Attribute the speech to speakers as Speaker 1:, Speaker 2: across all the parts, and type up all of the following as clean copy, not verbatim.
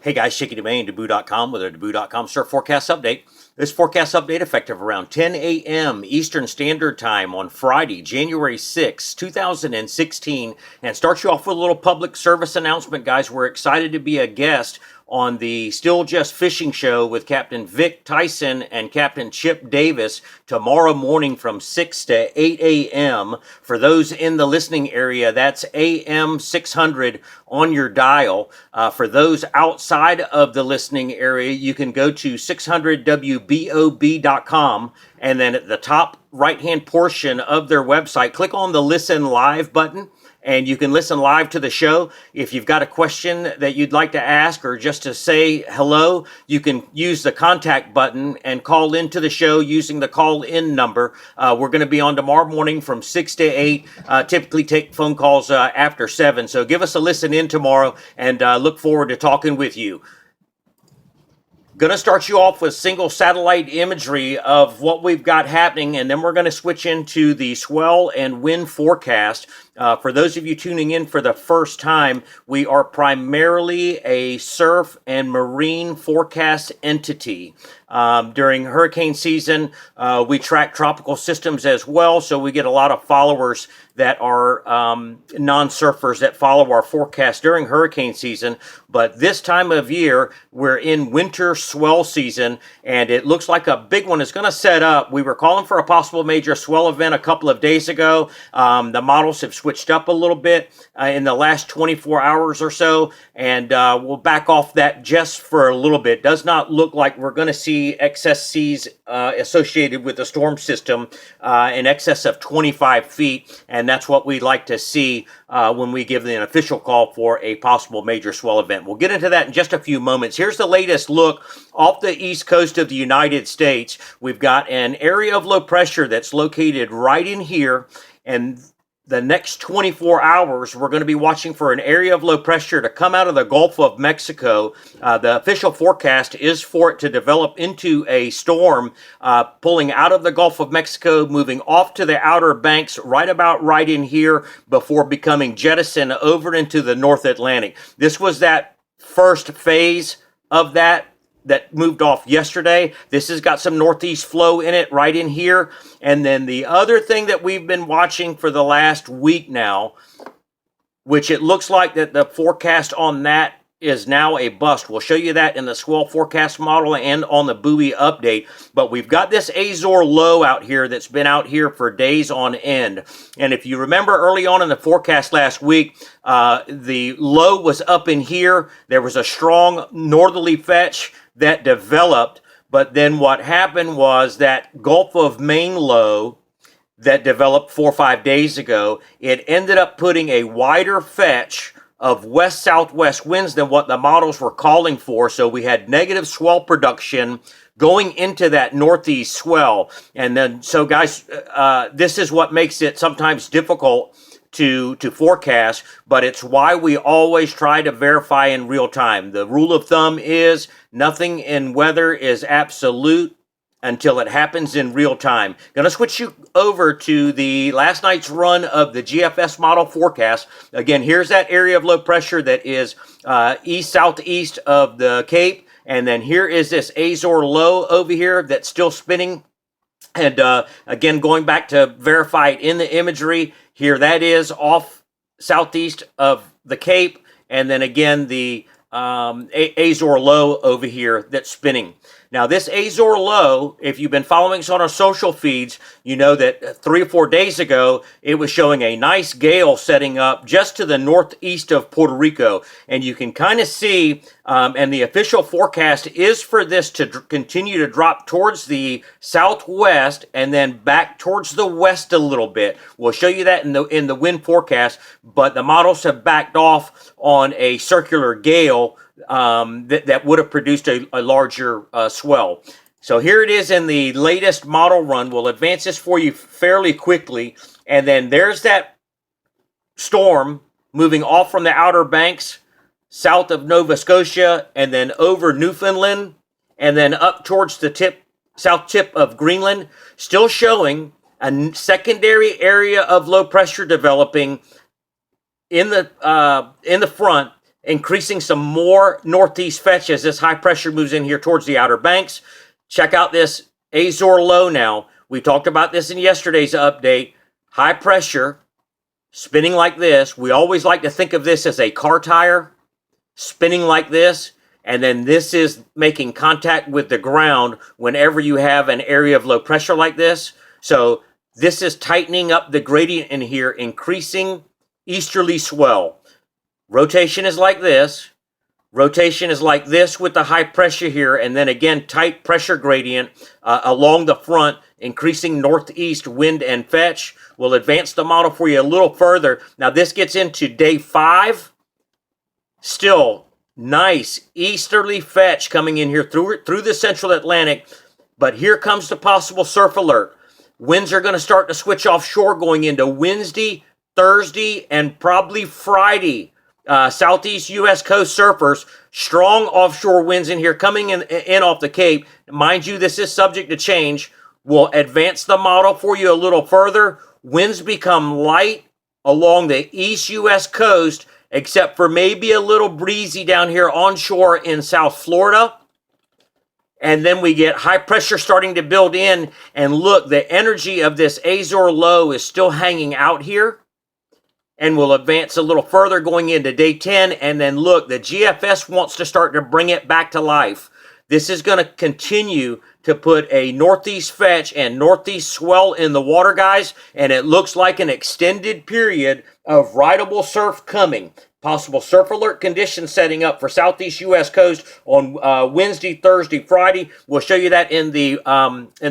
Speaker 1: Hey guys, Shaky Domain, Deboo.com with a Deboo.com Surf Forecast Update. This forecast update effective around 10 a.m. Eastern Standard Time on Friday, January 6, 2016, and starts you off with a little public service announcement, guys. We're excited to be a guest on the Still Just Fishing Show with Captain Vic Tyson and Captain Chip Davis tomorrow morning from 6 to 8 a.m. For those in the listening area, that's AM 600 on your dial. For those outside of the listening area, you can go to 600WBOB.com, and then at the top right-hand portion of their website, click on the Listen Live button, and you can listen live to the show. If you've got a question that you'd like to ask or just to say hello, you can use the contact button and call into the show using the call-in number. We're going to be on tomorrow morning from 6 to 8, typically take phone calls after 7. So give us a listen in tomorrow, and look forward to talking with you. Going to start you off with single satellite imagery of what we've got happening, and then we're going to switch into the swell and wind forecast. For those of you tuning in for the first time, we are primarily a surf and marine forecast entity. During hurricane season, we track tropical systems as well, so we get a lot of followers that are non-surfers that follow our forecast during hurricane season. But this time of year, we're in winter swell season, and it looks like a big one is going to set up. We were calling for a possible major swell event a couple of days ago. The models have switched up a little bit in the last 24 hours or so, and we'll back off that just for a little bit. Does not look like we're going to see excess seas associated with the storm system in excess of 25 feet, and that's what we'd like to see when we give an official call for a possible major swell event. We'll get into that in just a few moments. Here's the latest look off the east coast of the United States. We've got an area of low pressure that's located right in here, and the next 24 hours, we're going to be watching for an area of low pressure to come out of the Gulf of Mexico. The official forecast is for it to develop into a storm, pulling out of the Gulf of Mexico, moving off to the Outer Banks, right in here, before becoming jettisoned over into the North Atlantic. This was that first phase of that moved off yesterday. This has got some northeast flow in it right in here. And then the other thing that we've been watching for the last week now, which it looks like that the forecast on that is now a bust. We'll show you that in the Swell Forecast model and on the buoy update. But we've got this Azor low out here that's been out here for days on end. And if you remember early on in the forecast last week, the low was up in here. There was a strong northerly fetch that developed, but then what happened was that Gulf of Maine low that developed 4 or 5 days ago, it ended up putting a wider fetch of west-southwest winds than what the models were calling for. So we had negative swell production going into that northeast swell. And then, so guys, this is what makes it sometimes difficult to forecast, but it's why we always try to verify in real time. The rule of thumb is nothing in weather is absolute until it happens in real time. Going to switch you over to the last night's run of the GFS model forecast. Again, here's that area of low pressure that is east-southeast of the Cape, and then here is this Azor low over here that's still spinning. And again, going back to verify it in the imagery, here that is off southeast of the Cape, and then again the Azor low over here that's spinning. Now this Azor low, if you've been following us on our social feeds, you know that 3 or 4 days ago, it was showing a nice gale setting up just to the northeast of Puerto Rico. And you can kind of see, and the official forecast is for this to continue to drop towards the southwest and then back towards the west a little bit. We'll show you that in the wind forecast, but the models have backed off on a circular gale that would have produced a larger swell. So here it is in the latest model run. We'll advance this for you fairly quickly. And then there's that storm moving off from the Outer Banks, south of Nova Scotia, and then over Newfoundland, and then up towards the south tip of Greenland, still showing a secondary area of low pressure developing in the front increasing some more northeast fetch as this high pressure moves in here towards the Outer Banks. Check out this Azor low now. We talked about this in yesterday's update. High pressure, spinning like this. We always like to think of this as a car tire, spinning like this. And then this is making contact with the ground whenever you have an area of low pressure like this. So this is tightening up the gradient in here, increasing easterly swell. Rotation is like this. Rotation is like this with the high pressure here, and then again, tight pressure gradient along the front, increasing northeast wind and fetch. We'll advance the model for you a little further. Now this gets into day 5. Still nice easterly fetch coming in here through the central Atlantic, but here comes the possible surf alert. Winds are going to start to switch offshore going into Wednesday, Thursday, and probably Friday. Southeast U.S. coast surfers, strong offshore winds in here coming in off the Cape. Mind you, this is subject to change. We'll advance the model for you a little further. Winds become light along the east U.S. coast, except for maybe a little breezy down here onshore in South Florida. And then we get high pressure starting to build in. And look, the energy of this Azor low is still hanging out here. And we'll advance a little further going into day 10. And then look, the GFS wants to start to bring it back to life. This is going to continue to put a northeast fetch and northeast swell in the water, guys. And it looks like an extended period of rideable surf coming. Possible surf alert conditions setting up for southeast U.S. coast on Wednesday, Thursday, Friday. We'll show you that in the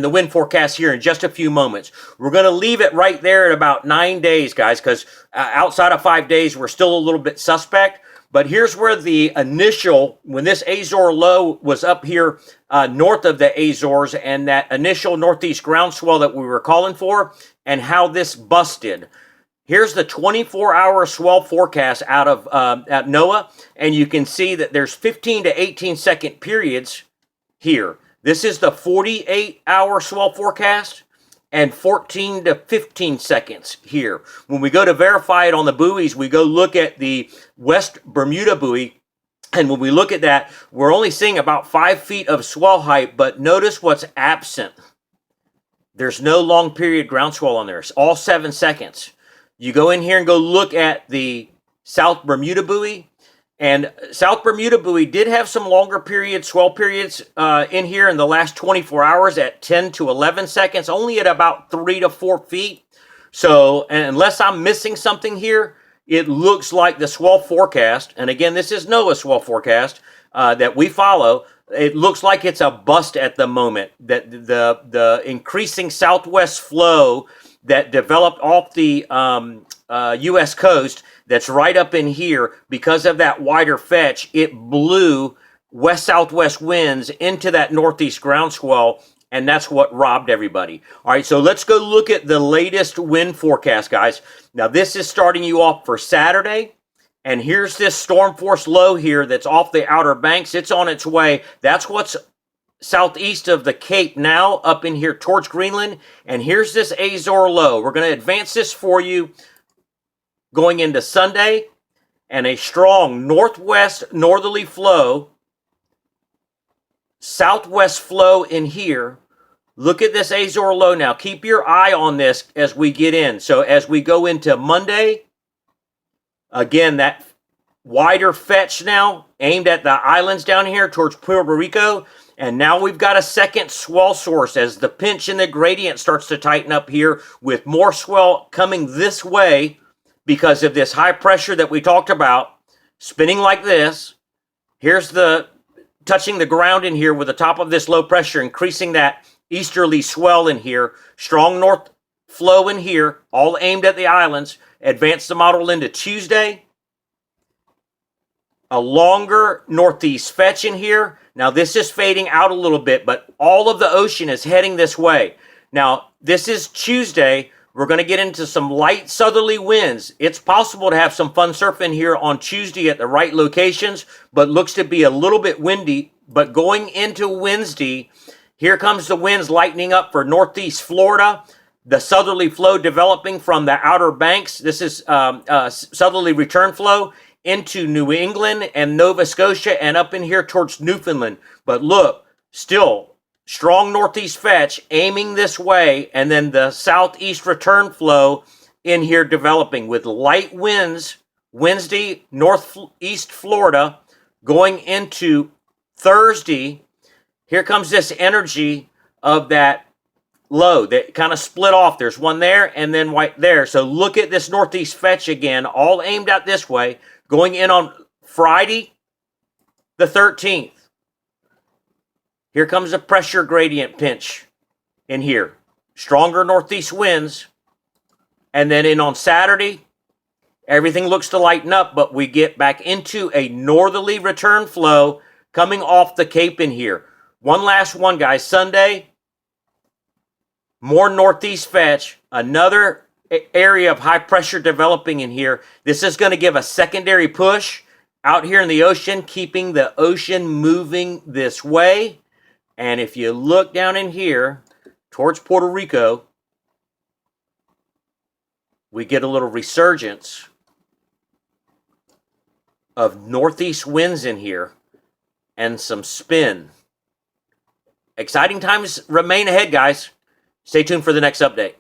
Speaker 1: wind forecast here in just a few moments. We're going to leave it right there at about 9 days, guys, because outside of 5 days, we're still a little bit suspect. But here's where the initial, when this Azor low was up here north of the Azores and that initial northeast ground swell that we were calling for, and how this busted. Here's the 24-hour swell forecast out of at NOAA, and you can see that there's 15 to 18-second periods here. This is the 48-hour swell forecast and 14 to 15 seconds here. When we go to verify it on the buoys, we go look at the West Bermuda buoy, and when we look at that, we're only seeing about 5 feet of swell height, but notice what's absent. There's no long period ground swell on there. It's all 7 seconds. You go in here and go look at the South Bermuda buoy, and South Bermuda buoy did have some longer period swell periods in here in the last 24 hours at 10 to 11 seconds, only at about 3 to 4 feet. So unless I'm missing something here, it looks like the swell forecast, and again, this is NOAA swell forecast that we follow. It looks like it's a bust at the moment, that the increasing southwest flow that developed off the U.S. coast that's right up in here, because of that wider fetch, it blew west-southwest winds into that northeast ground swell, and that's what robbed everybody. All right, so let's go look at the latest wind forecast, guys. Now, this is starting you off for Saturday, and here's this storm force low here that's off the Outer Banks. It's on its way. That's what's southeast of the Cape now, up in here towards Greenland. And here's this Azor low. We're going to advance this for you going into Sunday, and a strong northwest northerly flow, southwest flow in here. Look at this Azor low now. Keep your eye on this as we get in. So as we go into Monday, again, that wider fetch now aimed at the islands down here towards Puerto Rico. And now we've got a second swell source as the pinch in the gradient starts to tighten up here, with more swell coming this way because of this high pressure that we talked about, spinning like this. Here's the touching the ground in here with the top of this low pressure, increasing that easterly swell in here. Strong north flow in here, all aimed at the islands. Advance the model into Tuesday. A longer northeast fetch in here. Now, this is fading out a little bit, but all of the ocean is heading this way. Now, this is Tuesday. We're going to get into some light southerly winds. It's possible to have some fun surfing here on Tuesday at the right locations, but looks to be a little bit windy. But going into Wednesday, here comes the winds lightening up for northeast Florida. The southerly flow developing from the Outer Banks. This is southerly return flow. into New England and Nova Scotia and up in here towards Newfoundland. But look, still strong northeast fetch aiming this way, and then the southeast return flow in here developing with light winds Wednesday, northeast Florida, going into Thursday. Here comes this energy of that low that kind of split off. There's one there and then right there. So look at this northeast fetch again, all aimed out this way, going in on Friday the 13th. Here comes a pressure gradient pinch in here. Stronger northeast winds. And then in on Saturday, everything looks to lighten up, but we get back into a northerly return flow coming off the Cape in here. One last one, guys. Sunday, more northeast fetch, another area of high pressure developing in here. This is going to give a secondary push out here in the ocean, keeping the ocean moving this way. And if you look down in here towards Puerto Rico, we get a little resurgence of northeast winds in here and some spin. Exciting times remain ahead, guys. Stay tuned for the next update.